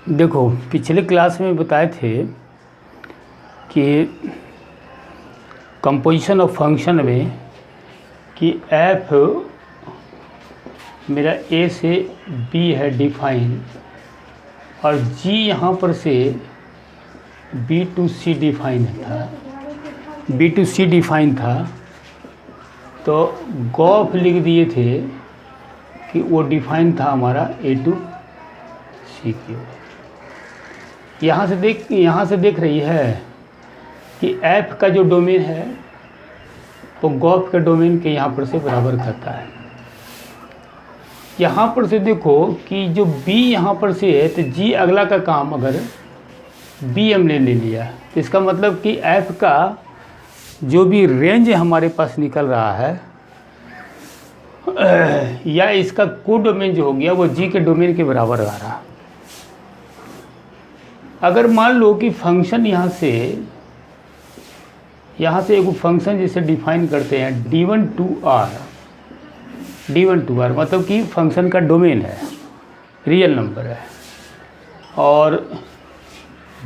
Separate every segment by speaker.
Speaker 1: देखो, पिछले क्लास में बताए थे कि कंपोजिशन ऑफ फंक्शन में कि एफ मेरा ए से बी है डिफाइन और जी यहाँ पर से बी टू सी डिफाइन था, बी टू सी डिफाइन था। तो गॉफ लिख दिए थे कि वो डिफाइन था हमारा ए टू सी की। यहाँ से देख रही है कि एफ का जो डोमेन है वो गॉफ के डोमेन के यहाँ पर से बराबर करता है। यहाँ पर से देखो कि जो बी यहाँ पर से है तो जी अगला का काम अगर बी हमने ले लिया तो इसका मतलब कि एफ का जो भी रेंज हमारे पास निकल रहा है या इसका को डोमेन जो हो गया वो जी के डोमेन के बराबर आ रहा। अगर मान लो कि फंक्शन यहाँ से एक फंक्शन जैसे डिफाइन करते हैं d1 टू r मतलब कि फंक्शन का डोमेन है, रियल नंबर है, और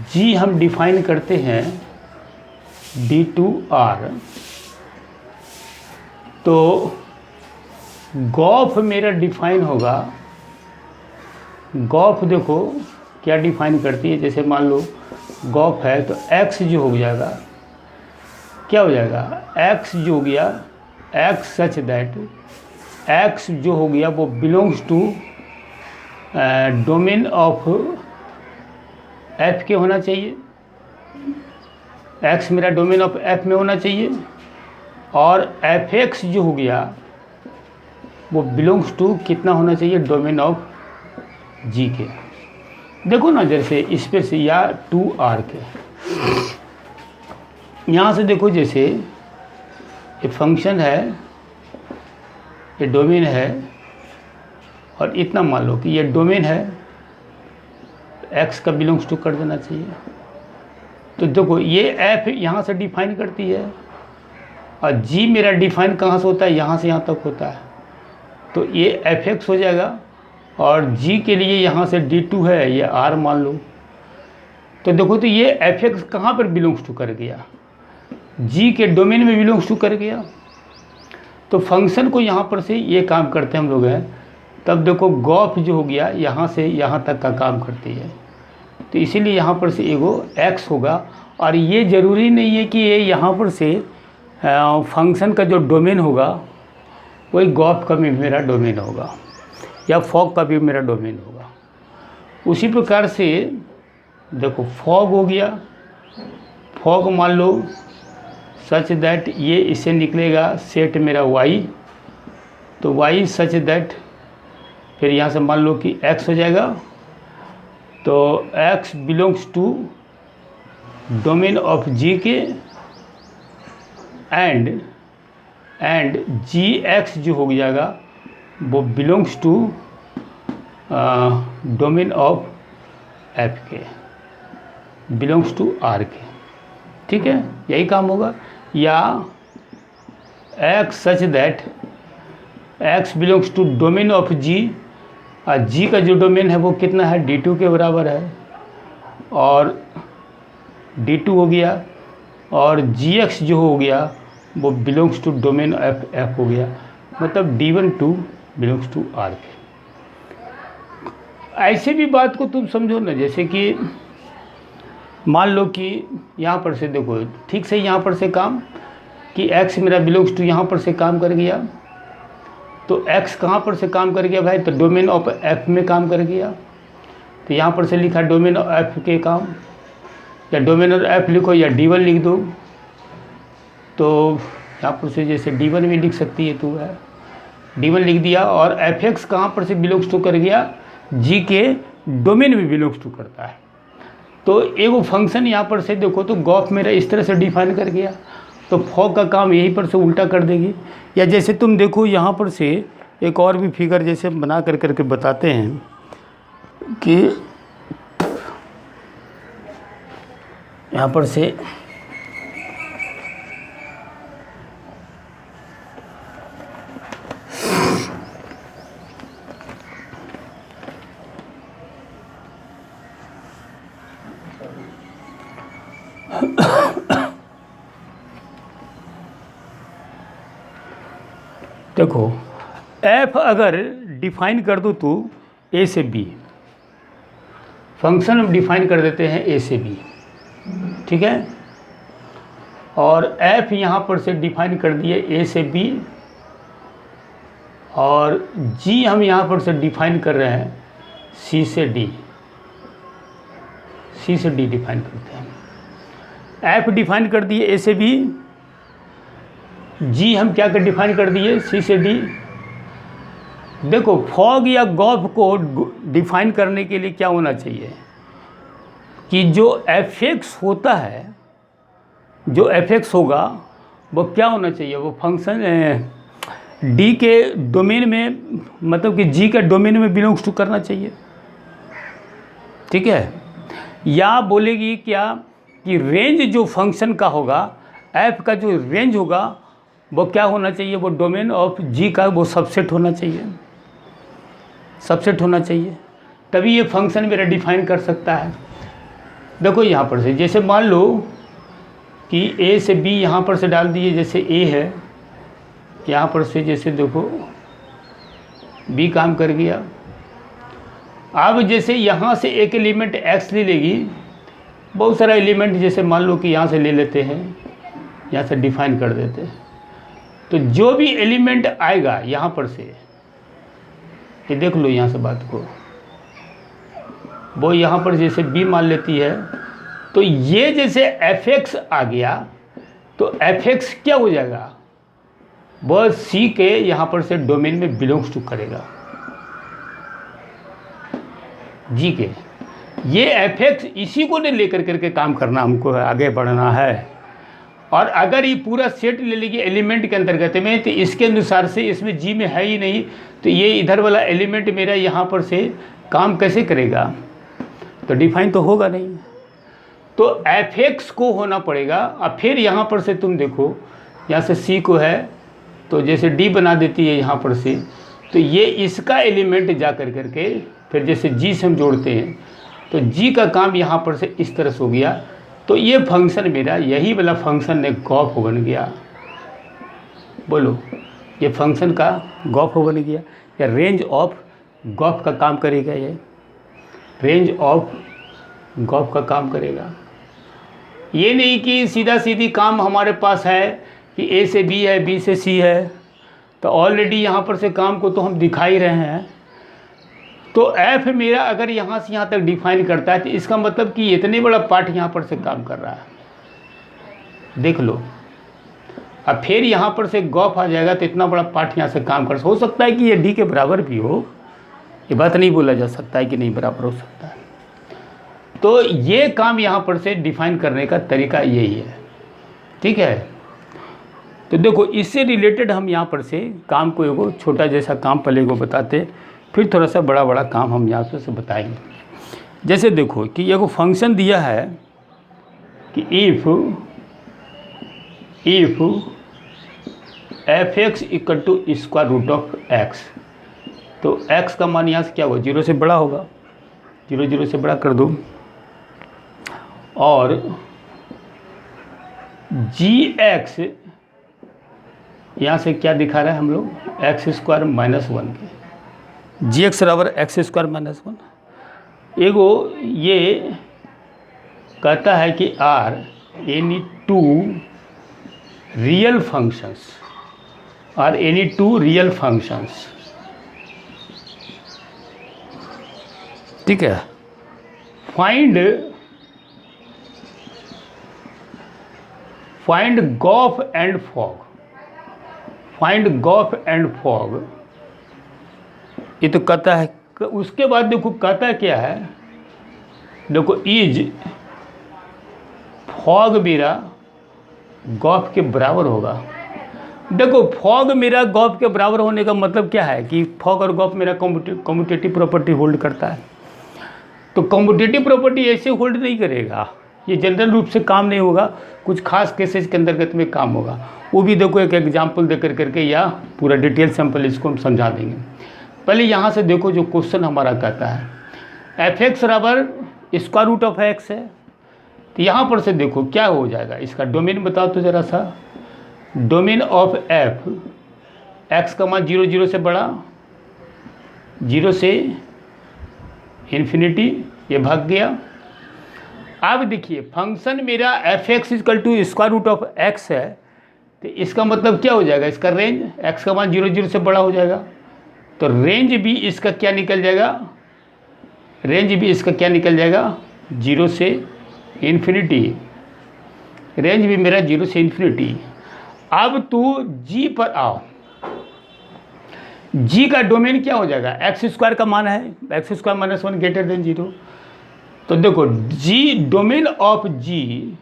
Speaker 1: g हम डिफाइन करते हैं d2 r। तो गॉफ मेरा डिफाइन होगा, गॉफ देखो क्या डिफाइन करती है। जैसे मान लो गॉफ है तो x जो हो जाएगा, क्या हो जाएगा, x जो हो गया x सच दैट x जो हो गया वो belongs to domain of f के होना चाहिए, x मेरा डोमेन ऑफ f में होना चाहिए, और fx जो हो गया वो बिलोंग्स टू कितना होना चाहिए, डोमेन ऑफ g के। देखो ना, जैसे इस पे से या 2r के, यहाँ से देखो जैसे ये फंक्शन है, ये डोमेन है, और इतना मान लो कि ये डोमेन है, x का बिलोंग्स टू कर देना चाहिए। तो देखो ये f यहाँ से डिफाइन करती है और g मेरा डिफाइन कहाँ से होता है, यहाँ से यहाँ तक होता है। तो ये fx हो जाएगा, और g के लिए यहाँ से d2 है, ये r मान लो। तो देखो तो ये fx कहाँ पर बिलोंग्स टू कर गया, g के डोमेन में बिलोंग्स टू कर गया। तो फंक्शन को यहाँ पर से ये काम करते हैं हम लोग हैं, तब देखो गॉफ जो हो गया यहाँ से यहाँ तक का काम करती है। तो इसीलिए यहाँ पर से एगो x होगा, और ये ज़रूरी नहीं है कि ये यहाँ पर से फंक्शन का जो डोमेन होगा वही गॉफ का भी मेरा डोमेन होगा या फॉग का भी मेरा डोमेन होगा। उसी प्रकार से देखो फॉग हो गया, फॉग मान लो सच दैट ये इससे निकलेगा सेट मेरा y, तो y सच दैट फिर यहाँ से मान लो कि x हो जाएगा। तो x belongs to domain of g के एंड gx जो हो जाएगा वो belongs to domain of f के, बिलोंग्स टू r के। ठीक है, यही काम होगा। या x such that x belongs to domain of g, और g का जो डोमेन है वो कितना है, d2 के बराबर है, और d2 हो गया, और gx जो हो गया वो belongs to domain of f हो गया, मतलब d1 two belongs to r के। ऐसे भी बात को तुम समझो ना, जैसे कि मान लो कि यहाँ पर से देखो ठीक से यहाँ पर से काम कि x मेरा बिलोंग्स टू यहाँ पर से काम कर गया। तो x कहाँ पर से काम कर गया भाई, तो डोमेन ऑफ f में काम कर गया। तो यहाँ पर से लिखा डोमेन ऑफ f के काम, या डोमेन ऑफ f लिखो या d1 लिख दो। तो यहाँ पर से जैसे d1 भी लिख सकती है तू है, d1 लिख दिया, और fx कहाँ पर से बिलोंग्स टू कर गया, g के डोमेन में बिलोंग्स टू करता है। तो एगो फंक्शन यहाँ पर से देखो तो गॉफ मेरा इस तरह से डिफाइन कर गया, तो फॉग का काम यहीं पर से उल्टा कर देगी। या जैसे तुम देखो यहाँ पर से एक और भी फिगर जैसे बना करके बताते हैं कि यहाँ पर से देखो एफ अगर डिफाइन कर दो तो ए से बी, फंक्शन हम डिफाइन कर देते हैं ए से बी, ठीक है। और एफ यहाँ पर से डिफाइन कर दिए ए से बी, और जी हम यहाँ पर से डिफाइन कर रहे हैं सी से डी, सी से डी डिफाइन करते हैं। एफ डिफाइन कर दिए ए से बी, जी हम क्या कर डिफाइन कर दिए सी से डी। देखो फॉग या गॉफ को डिफाइन करने के लिए क्या होना चाहिए कि जो एफ एक्स होता है, जो एफ एक्स होगा वो क्या होना चाहिए, वो फंक्शन डी के डोमेन में, मतलब कि जी के डोमेन में बिलोंग्स टू करना चाहिए, ठीक है। या बोलेगी क्या कि रेंज जो फंक्शन का होगा, एफ का जो रेंज होगा वो क्या होना चाहिए, वो डोमेन ऑफ जी का वो सबसेट होना चाहिए, सबसेट होना चाहिए, तभी ये फंक्शन मेरा डिफाइन कर सकता है। देखो यहाँ पर से जैसे मान लो कि ए से बी यहाँ पर से डाल दिए, जैसे ए है यहाँ पर से, जैसे देखो बी काम कर गया। अब जैसे यहाँ से एक एलिमेंट एक्स ले लेगी, बहुत सारा एलिमेंट जैसे मान लो कि यहाँ से ले लेते हैं, यहाँ से डिफाइन कर देते हैं, तो जो भी एलिमेंट आएगा यहाँ पर से, ये देख लो यहाँ से बात को, वो यहाँ पर जैसे बी मान लेती है, तो ये जैसे एफ एक्स आ गया तो एफ एक्स क्या हो जाएगा, वह सी के यहाँ पर से डोमेन में बिलोंग्स टू करेगा, जी के। ये एफ एक्स इसी को ने लेकर करके काम करना हमको है, आगे बढ़ना है। और अगर ये पूरा सेट ले लेगी एलिमेंट के अंतर्गत में, तो इसके अनुसार से इसमें जी में है ही नहीं, तो ये इधर वाला एलिमेंट मेरा यहाँ पर से काम कैसे करेगा, तो डिफाइन तो होगा नहीं। तो एफ एक्स को होना पड़ेगा। अब फिर यहाँ पर से तुम देखो, यहाँ से सी को है तो जैसे डी बना देती है यहाँ पर से, तो ये इसका एलिमेंट जा कर करके फिर जैसे जी से हम जोड़ते हैं, तो जी का काम यहाँ पर इस तरह से हो गया। तो ये फंक्शन मेरा, यही वाला फंक्शन ने गॉफ बन गया। बोलो, ये फंक्शन का गॉफ बन गया, या रेंज ऑफ गॉफ का काम करेगा, ये रेंज ऑफ गॉफ का काम करेगा। ये नहीं कि सीधा सीधी काम हमारे पास है कि ए से बी है, बी से सी है, तो ऑलरेडी यहाँ पर से काम को तो हम दिखा ही रहे हैं। तो एफ मेरा अगर यहाँ से यहाँ तक डिफाइन करता है, तो इसका मतलब कि इतने बड़ा पार्ट यहाँ पर से काम कर रहा है, देख लो। अब फिर यहाँ पर से गॉफ आ जाएगा, तो इतना बड़ा पार्ट यहाँ से काम कर हो सकता है कि ये डी के बराबर भी हो, ये बात नहीं बोला जा सकता है कि नहीं बराबर हो सकता है। तो ये काम यहाँ पर से डिफाइन करने का तरीका यही है, ठीक है। तो देखो इससे रिलेटेड हम यहाँ पर से काम को एगो छोटा जैसा काम पहले को बताते, फिर थोड़ा सा बड़ा बड़ा काम हम यहाँ पर से बताएंगे। जैसे देखो कि एगो फंक्शन दिया है कि if f x equal to square root of x, तो x का मान यहाँ से क्या होगा, 0 से बड़ा होगा, 0 से बड़ा कर दो। और जी एक्स यहाँ से क्या दिखा रहा है हम लोग, एक्स स्क्वायर माइनस 1 के, जी एक्स बराबर एक्स स्क्वायर माइनस 1। एगो ये कहता है कि are any two real functions, are any two real functions, ठीक है। Find gof and fog, find gof and fog, ये तो कहता है। उसके बाद देखो कहता क्या है, देखो इज फॉग मेरा गॉफ के बराबर होगा। देखो फॉग मेरा गॉफ के बराबर होने का मतलब क्या है कि फॉग और गॉफ मेरा कम्यूटेटिव प्रॉपर्टी होल्ड करता है। तो कम्यूटेटिव प्रॉपर्टी ऐसे होल्ड नहीं करेगा, ये जनरल रूप से काम नहीं होगा, कुछ खास केसेस के अंतर्गत में काम होगा। वो भी देखो एक एग्जांपल देकर करके या पूरा डिटेल सैंपल इसको हम समझा देंगे। पहले यहाँ से देखो जो क्वेश्चन हमारा कहता है, एफ एक्स बराबर स्क्वायर रूट ऑफ एक्स है, तो यहाँ पर से देखो क्या हो जाएगा, इसका डोमेन बताओ तो ज़रा सा। डोमेन ऑफ एफ, एक्स का मान 0 0 से बड़ा, 0 से इन्फिनिटी, ये भाग गया। अब देखिए फंक्शन मेरा f x equal to square root of x है, तो इसका मतलब क्या हो जाएगा, इसका रेंज एक्स का मान 0 0 से बड़ा हो जाएगा, तो रेंज भी इसका क्या निकल जाएगा, रेंज भी इसका क्या निकल जाएगा, 0 से इन्फिनिटी। रेंज भी मेरा 0 से इन्फिनिटी। अब तू जी पर आओ, जी का डोमेन क्या हो जाएगा, एक्स स्क्वायर का मान है, x square minus 1 greater then 0। तो देखो जी, डोमेन ऑफ जी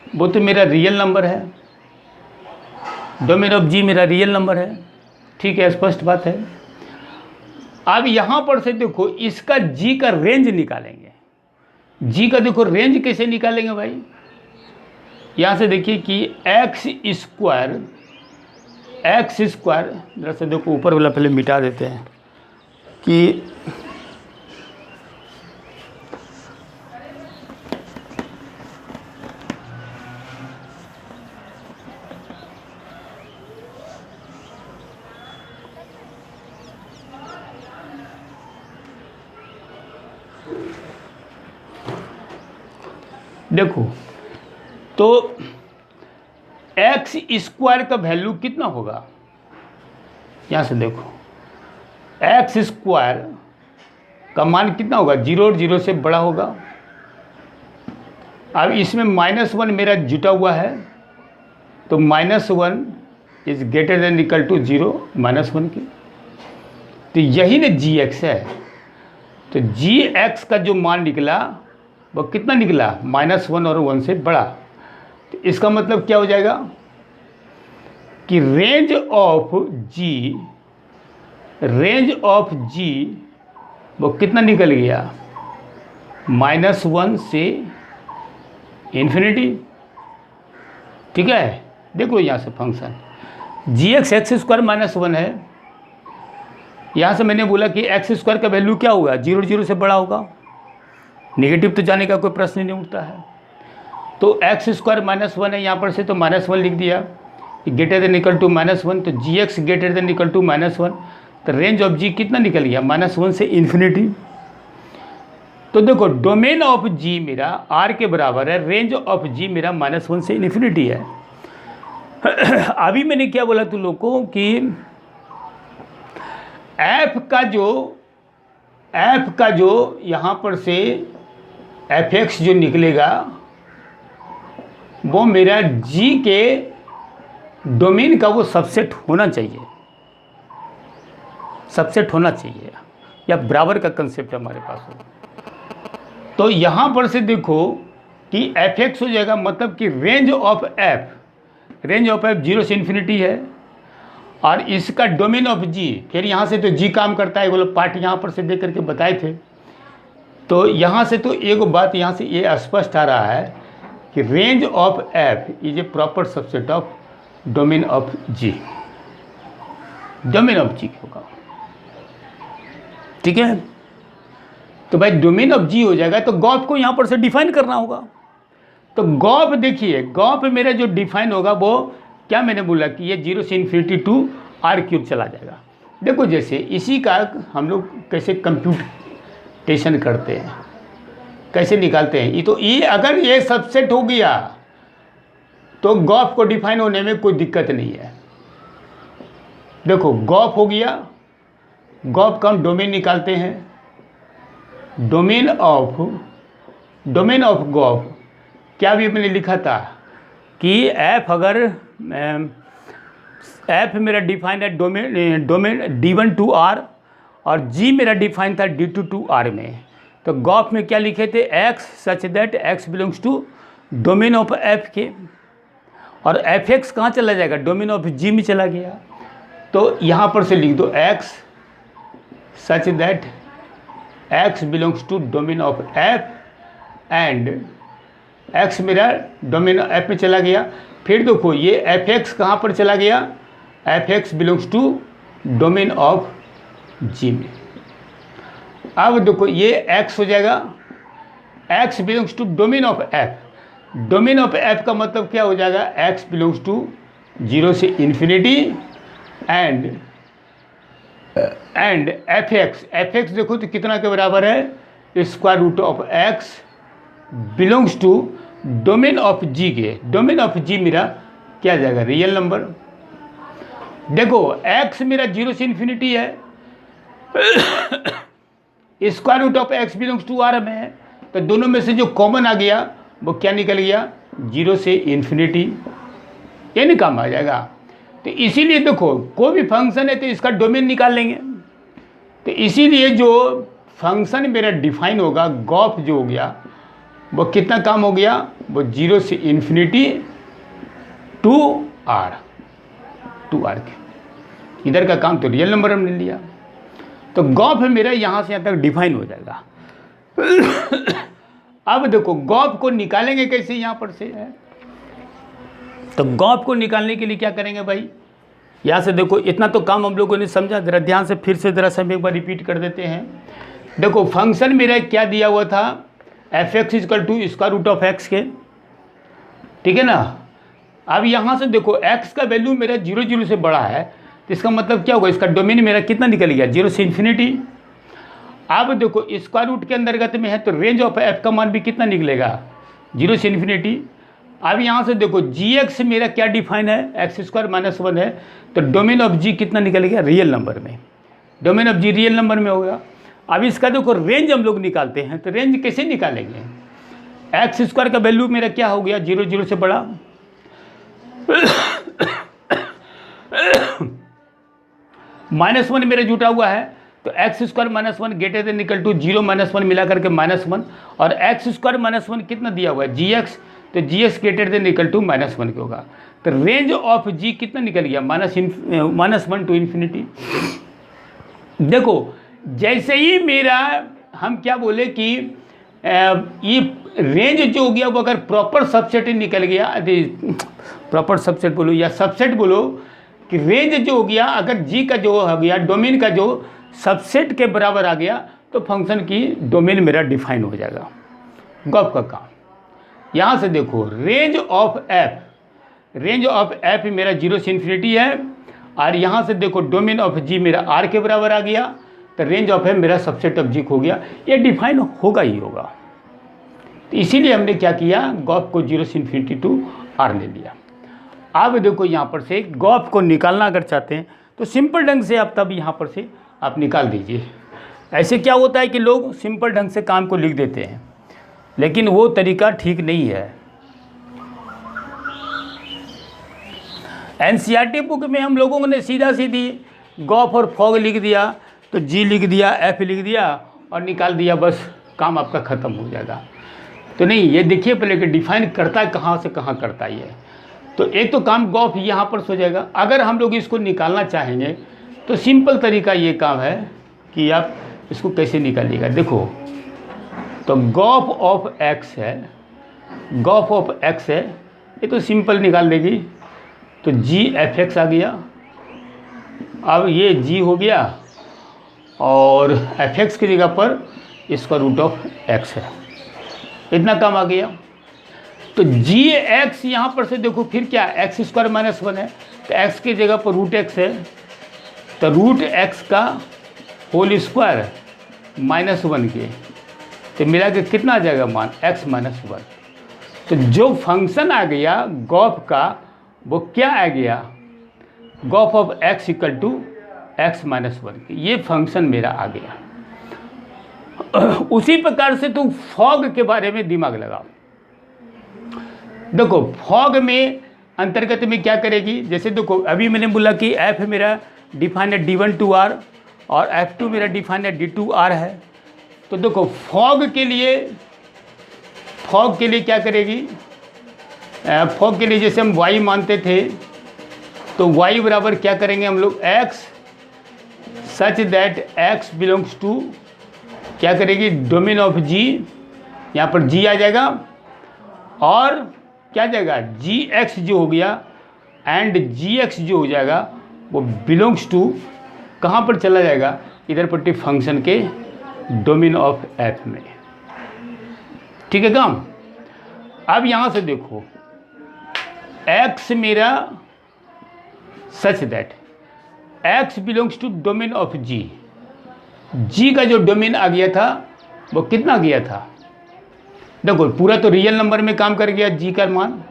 Speaker 1: वो तो मेरा रियल नंबर है, डोमेन ऑफ जी मेरा रियल नंबर है, ठीक है, स्पष्ट बात है। अब यहाँ पर से देखो इसका जी का रेंज निकालेंगे। जी का देखो रेंज कैसे निकालेंगे भाई, यहाँ से देखिए कि एक्स स्क्वायर जरा से देखो ऊपर वाला पहले मिटा देते हैं कि देखो तो एक्स स्क्वायर का वैल्यू कितना होगा, यहाँ से देखो एक्स स्क्वायर का मान कितना होगा, 0 और 0 से बड़ा होगा। अब इसमें -1 मेरा जुटा हुआ है, तो -1 is greater than equal to 0 -1 के, तो यही ना जी एक्स है। तो जी एक्स का जो मान निकला वो कितना निकला, -1 और 1 से बड़ा। तो इसका मतलब क्या हो जाएगा कि रेंज ऑफ जी वो कितना निकल गया, -1 से इन्फिनिटी, ठीक है। देखो यहाँ से फंक्शन जी एक्स स्क्वायर -1 है, यहाँ से मैंने बोला कि एक्स स्क्वायर का वैल्यू क्या होगा, 0 0 से बड़ा होगा, नेगेटिव तो जाने का कोई प्रश्न नहीं उठता है। तो एक्स स्क्वायर -1 है, यहाँ पर से तो -1 लिख दिया, ग्रेटर देन इक्वल टू -1, तो g x greater than equal to -1, तो रेंज ऑफ जी कितना निकल गया, -1 से इन्फिनिटी। तो देखो डोमेन ऑफ जी मेरा आर के बराबर है, रेंज ऑफ जी मेरा -1 से इन्फिनिटी है। अभी मैंने क्या बोला तुम लोग को कि एफ का जो यहाँ पर से एफ एक्स जो निकलेगा वो मेरा जी के डोमेन का वो सबसेट होना चाहिए, या बराबर का कंसेप्ट हमारे पास हो। तो यहाँ पर से देखो कि एफ एक्स हो जाएगा, मतलब कि रेंज ऑफ एफ 0 से इन्फिनिटी है, और इसका डोमेन ऑफ जी, फिर यहाँ से तो जी काम करता है, वो लोग पार्ट यहाँ पर से दे करके बताए थे। तो यहाँ से तो एक बात यहाँ से ये स्पष्ट आ रहा है कि range of f is a proper subset of domain of g, होगा, ठीक है। तो भाई डोमेन ऑफ जी हो जाएगा, तो गॉफ को यहाँ पर से डिफाइन करना होगा। तो गॉफ देखिए, गॉफ मेरा जो डिफाइन होगा वो क्या मैंने बोला कि ये 0 से इन्फिनिटी टू r³ चला जाएगा। देखो जैसे इसी का हम लोग कैसे कंप्यूटेशन करते हैं, कैसे निकालते हैं, ये अगर ये सबसेट हो गया तो गॉफ को डिफाइन होने में कोई दिक्कत नहीं है। देखो गॉफ हो गया, गॉफ का हम डोमेन निकालते हैं, डोमेन ऑफ गॉफ क्या भी मैंने लिखा था कि एफ अगर एफ मेरा डिफाइन है डोमेन D1 टू R, और जी मेरा डिफाइन था D2 टू R में। तो गॉफ में क्या लिखे थे, x such that x belongs to domain of f के, और एफ एक्स कहाँ चला जाएगा, डोमेन ऑफ जी में चला गया। तो यहाँ पर से लिख दो x such that x belongs to domain of f, and x मेरा डोमेन एफ में चला गया। फिर देखो ये एफ एक्स कहाँ पर चला गया, f x belongs to domain of g में। अब देखो ये एक्स हो जाएगा, x belongs to domain of f। Domain of f का मतलब क्या हो जाएगा, x बिलोंग्स टू 0 से इन्फिनिटी एंड f(x) देखो तो कितना के बराबर है, square root of x belongs to domain of g के। डोमेन ऑफ g मेरा क्या आ जाएगा, रियल नंबर। देखो x मेरा 0 से इन्फिनिटी है, square root of x belongs to r में है, तो दोनों में से जो कॉमन आ गया वो क्या निकल गया, 0 से इन्फिनिटी, यानी काम आ जाएगा। तो इसीलिए देखो कोई भी फंक्शन है तो इसका डोमेन निकाल लेंगे। तो इसीलिए जो फंक्शन मेरा डिफाइन होगा गॉफ जो हो गया वो कितना काम हो गया, वो 0 से इन्फिनिटी टू r के। इधर का काम तो रियल नंबर हमने लिया, तो गॉफ मेरा यहाँ से यहाँ तक डिफाइन हो जाएगा। अब देखो गॉफ को निकालेंगे कैसे, यहाँ पर से है तो गॉफ को निकालने के लिए क्या करेंगे भाई, यहाँ से देखो इतना तो काम हम लोगों ने समझा, जरा ध्यान से फिर से जरा हम एक बार रिपीट कर देते हैं। देखो फंक्शन मेरा क्या दिया हुआ था, f(x) equal to square root of x के, ठीक है ना। अब यहाँ से देखो x का वैल्यू मेरा 0 से बड़ा है, तो इसका मतलब क्या होगा, इसका डोमेन मेरा कितना निकल गया, 0 से इन्फिनिटी। अब देखो स्क्वायर रूट के अंतर्गत में है तो रेंज ऑफ f का मान भी कितना निकलेगा, 0 से इन्फिनिटी। अब यहाँ से देखो gx मेरा क्या डिफाइन है, x² - 1 है, तो डोमेन ऑफ g कितना निकल गया, रियल नंबर में। Domain of g real number में होगा। अब इसका देखो रेंज हम लोग निकालते हैं, तो रेंज कैसे निकालेंगे, x² का वैल्यू मेरा क्या हो गया, 0 से बड़ा, -1 मेरा जुटा हुआ है, तो x² - 1 greater than equal to 0 - 1 मिला करके -1, और x² - 1 कितना दिया हुआ है, gx, तो gx greater than equal to -1 के होगा। तो रेंज ऑफ g कितना निकल गया, -1 टू इन्फिनिटी। देखो जैसे ही मेरा हम क्या बोले कि ये रेंज जो हो गया वो अगर प्रॉपर सबसेट निकल गया, प्रॉपर सबसेट बोलो या सबसेट बोलो, कि रेंज जो हो गया अगर g का जो हो गया डोमेन का जो सबसेट के बराबर आ गया, तो फंक्शन की डोमेन मेरा डिफाइन हो जाएगा। गॉफ का काम यहाँ से देखो रेंज ऑफ f मेरा 0 से इन्फिनिटी है, और यहाँ से देखो डोमेन ऑफ g मेरा r के बराबर आ गया, तो रेंज ऑफ f मेरा सबसेट ऑफ g हो गया, ये डिफाइन होगा ही होगा। तो इसीलिए हमने क्या किया, गॉफ को 0 से इन्फिनिटी टू r ले लिया। अब देखो यहाँ पर से गॉफ को निकालना अगर चाहते हैं तो सिंपल ढंग से आप तब यहाँ पर से आप निकाल दीजिए। ऐसे क्या होता है कि लोग सिंपल ढंग से काम को लिख देते हैं, लेकिन वो तरीका ठीक नहीं है। एनसीईआरटी बुक में हम लोगों ने सीधा सीधी गॉफ और फॉग लिख दिया, तो जी लिख दिया, एफ लिख दिया और निकाल दिया, बस काम आपका ख़त्म हो जाएगा। तो नहीं, ये देखिए पहले कि डिफाइन करता है कहाँ से कहाँ करता है ये। तो एक तो काम गॉफ यहाँ पर हो जाएगा। अगर हम लोग इसको निकालना चाहेंगे तो सिंपल तरीका ये काम है कि आप इसको कैसे निकालिएगा। देखो तो गॉफ ऑफ x है, गॉफ ऑफ x है, ये तो सिंपल निकाल देगी, तो g(f(x) आ गया। अब ये g हो गया और f(x) की जगह पर स्क्वायर रूट ऑफ x है, इतना काम आ गया। तो gx यहाँ पर से देखो फिर क्या, x² - 1 है, तो x की जगह पर √x है, तो √x का होल स्क्वायर -1 के, तो मिला के कितना आ जाएगा मान, x - 1। तो जो फंक्शन आ गया गॉफ का वो क्या आ गया, gof of x equal to x - 1, ये फंक्शन मेरा आ गया। उसी प्रकार से तुम फॉग के बारे में दिमाग लगाओ। देखो फॉग में अंतर्गत में क्या करेगी, जैसे देखो अभी मैंने बोला कि f मेरा डिफाइन है d1 टू r और f2 मेरा डिफाइन है d2 r है। तो देखो फॉग के लिए क्या करेगी, फॉग के लिए जैसे हम y मानते थे, तो y बराबर क्या करेंगे हम लोग, x such that x belongs to क्या करेगी, डोमेन ऑफ g, यहाँ पर g आ जाएगा और क्या जाएगा gx जो हो गया, एंड gx जो हो जाएगा वो बिलोंग्स टू कहाँ पर चला जाएगा, इधर पट्टी फंक्शन के डोमेन ऑफ f में। ठीक है काम। अब यहाँ से देखो x मेरा such that x belongs to domain of g, g का जो डोमेन आ गया था वो कितना गया था, देखो पूरा तो रियल नंबर में काम कर गया g का मान,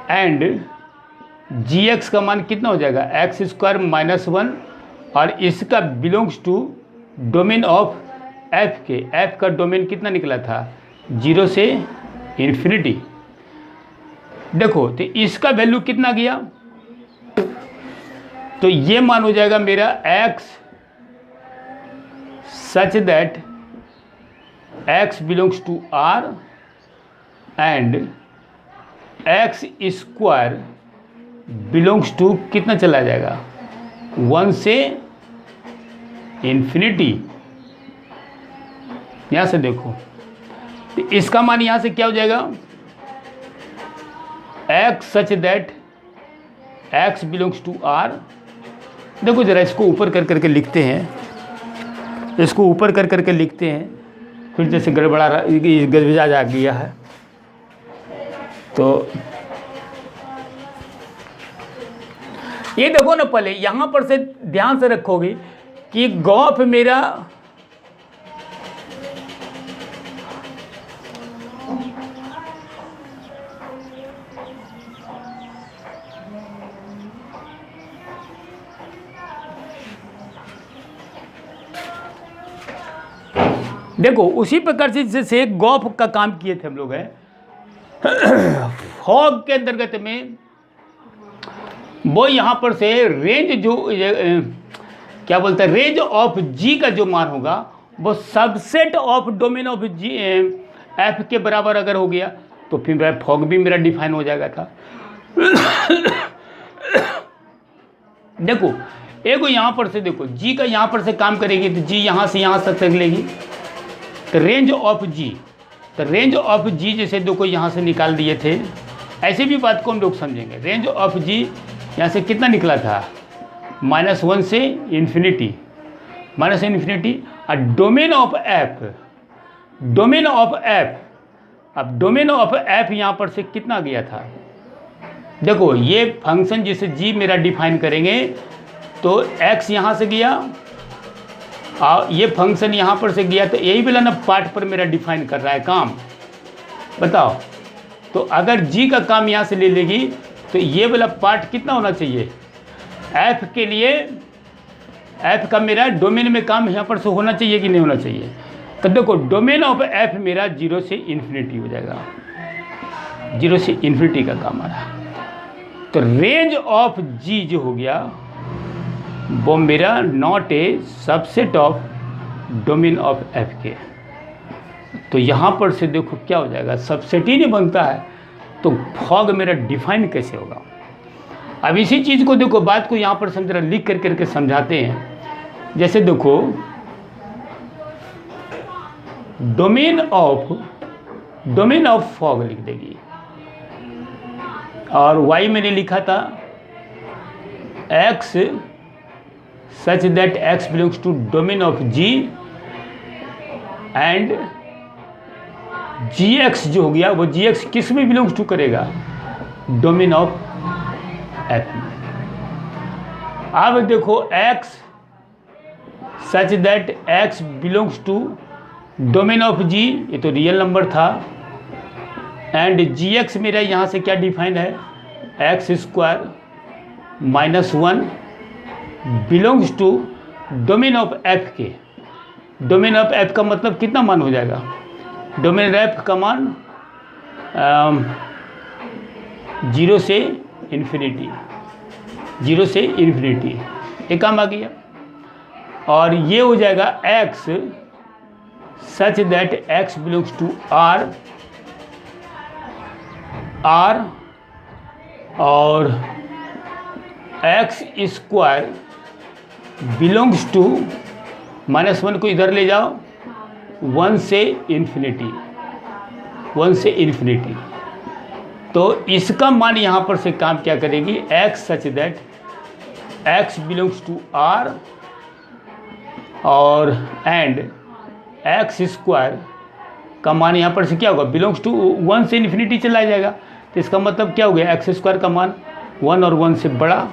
Speaker 1: एंड gx का मान कितना हो जाएगा x स्क्वायर माइनस 1, और इसका belongs to domain of f के, f का डोमेन कितना निकला था 0 से इन्फिनिटी। देखो तो इसका वैल्यू कितना गया, तो ये मान हो जाएगा मेरा x such that x belongs to r and x square belongs to कितना चला जाएगा 1 से इन्फिनिटी। यहाँ से देखो तो इसका मान यहाँ से क्या हो जाएगा x such that x belongs to r। देखो ज़रा इसको ऊपर कर करके लिखते हैं, इसको ऊपर कर करके लिखते हैं, फिर जैसे गड़बड़ा रहा गड़बड़ा जा गया है तो ये देखो ना, पहले यहाँ पर से ध्यान से रखोगे कि गॉफ मेरा देखो उसी प्रकार से जैसे गॉफ का काम किए थे हम लोग हैं फॉग के अंतर्गत में, वो यहाँ पर से रेंज जो क्या बोलते हैं रेंज ऑफ जी का जो मान होगा वो subset of domain of g f के बराबर अगर हो गया तो फिर मेरा फॉग भी मेरा डिफाइन हो जाएगा था। देखो एक यहाँ पर से देखो जी का यहाँ पर से काम करेगी तो जी यहाँ से यहाँ तक लेगी, तो रेंज ऑफ जी, तो रेंज ऑफ जी जैसे देखो यहाँ से निकाल दिए थे, ऐसे भी बात को हम लोग समझेंगे। रेंज ऑफ जी यहाँ से कितना निकला था -1 से इन्फिनिटी, माइनस इन्फिनिटी। और domain of F, domain of F, अब डोमेन ऑफ एफ यहाँ पर से कितना गया था, देखो ये फंक्शन जिसे जी मेरा डिफाइन करेंगे तो x यहाँ से गया और ये फंक्शन यहाँ पर से गया, तो यही वाला ना पार्ट पर मेरा डिफाइन कर रहा है काम, बताओ। तो अगर g का काम यहाँ से ले लेगी तो ये वाला पार्ट कितना होना चाहिए f के लिए, f का मेरा डोमेन में काम यहाँ पर से होना चाहिए कि नहीं होना चाहिए। तो देखो डोमेन ऑफ f मेरा 0 से इन्फिनिटी हो जाएगा, 0 से इन्फिनिटी का काम आ रहा। तो रेंज ऑफ g जो हो गया वो मेरा not a subset of domain of f के। तो यहाँ पर से देखो क्या हो जाएगा, सबसेट ही नहीं बनता है तो फॉग मेरा डिफाइन कैसे होगा। अब इसी चीज़ को देखो, बात को यहाँ पर हम जरा लिख कर करके समझाते हैं। जैसे देखो डोमेन ऑफ फॉग लिख देगी, और y मैंने लिखा था x such that x belongs to domain of g and gx जो हो गया वो gx किस में बिलोंग्स टू करेगा, डोमेन ऑफ f में। अब देखो x such that x belongs to domain of g, ये तो रियल नंबर था, एंड gx मेरा यहाँ से क्या डिफाइन है x स्क्वायर minus 1 belongs to domain of f के। डोमेन ऑफ f का मतलब कितना मान हो जाएगा, डोमेन f का मान 0 से इन्फिनिटी, 0 से इन्फिनिटी, एक काम आ गया। और ये हो जाएगा x such that x belongs to r, और x स्क्वायर बिलोंग्स टू -1 को इधर ले जाओ 1 से इन्फिनिटी, 1 से इन्फिनिटी। तो इसका मान यहाँ पर से काम क्या करेगी, x such that x belongs to r और एंड x स्क्वायर का मान यहाँ पर से क्या होगा, बिलोंग्स टू 1 से इन्फिनिटी चला जाएगा। तो इसका मतलब क्या हो गया, एक्स स्क्वायर का मान 1 और 1 से बड़ा।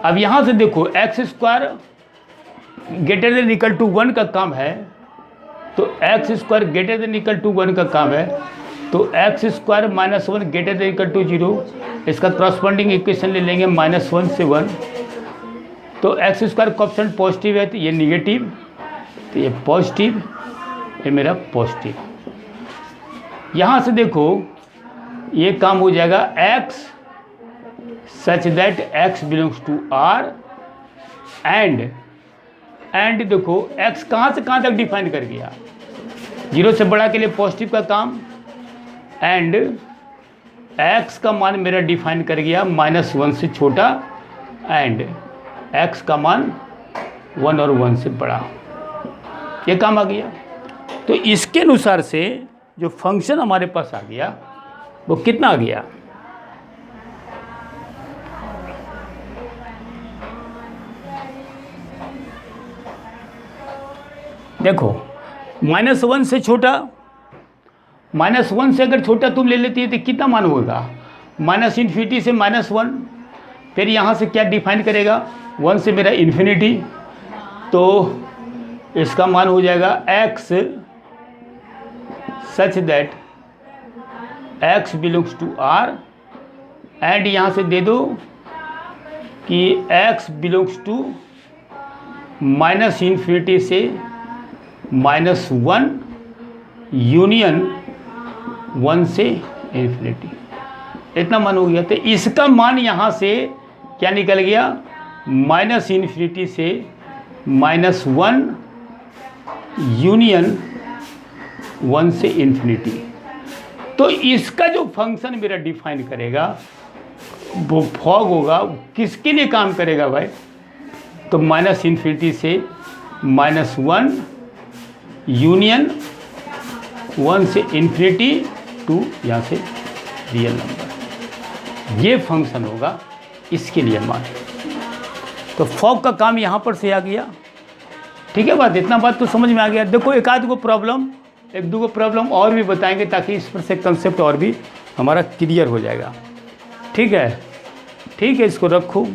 Speaker 1: अब यहाँ से देखो x square greater than equal to 1 का काम है, तो x square greater than equal to 1 का काम है, तो x square minus 1 greater than equal to 0, इसका करस्पॉन्डिंग इक्वेशन ले लेंगे -1 से 1। तो एक्स स्क्वायर कोएफिशिएंट पॉजिटिव है तो ये निगेटिव, तो ये पॉजिटिव, ये मेरा पॉजिटिव। यहाँ से देखो ये काम हो जाएगा x such that x belongs to R and देखो x कहाँ से कहाँ तक डिफाइन कर गया, 0 से बड़ा के लिए पॉजिटिव का काम, एंड x का मान मेरा डिफाइन कर गया -1 से छोटा, एंड x का मान 1 और 1 से बड़ा, ये काम आ गया। तो इसके अनुसार से जो फंक्शन हमारे पास आ गया वो कितना आ गया, देखो -1 से छोटा, -1 से अगर छोटा तुम ले लेती है तो कितना मान होगा, -∞ से -1, फिर यहाँ से क्या डिफाइन करेगा, 1 से मेरा इन्फिनिटी, तो इसका मान हो जाएगा x such that x belongs to R, and यहाँ से दे दो कि x बिलोंग्स टू -∞ से -1 यूनियन 1 से इन्फिनिटी, इतना मान हो गया। तो इसका मान यहाँ से क्या निकल गया, -∞ से -1 यूनियन 1 से इन्फिनिटी। तो इसका जो फंक्शन मेरा डिफाइन करेगा वो फॉग होगा, किसके लिए काम करेगा भाई, तो -∞ से -1 यूनियन 1 से इन्फिनिटी टू यहाँ से रियल नंबर, ये फंक्शन होगा, इसके लिए मान। तो फॉग का काम यहाँ पर से आ गया, ठीक है बात, इतना बात तो समझ में आ गया। देखो एक आध को प्रॉब्लम, एक दो प्रॉब्लम और भी बताएंगे ताकि इस पर से कंसेप्ट और भी हमारा क्लियर हो जाएगा। ठीक है, इसको रखो।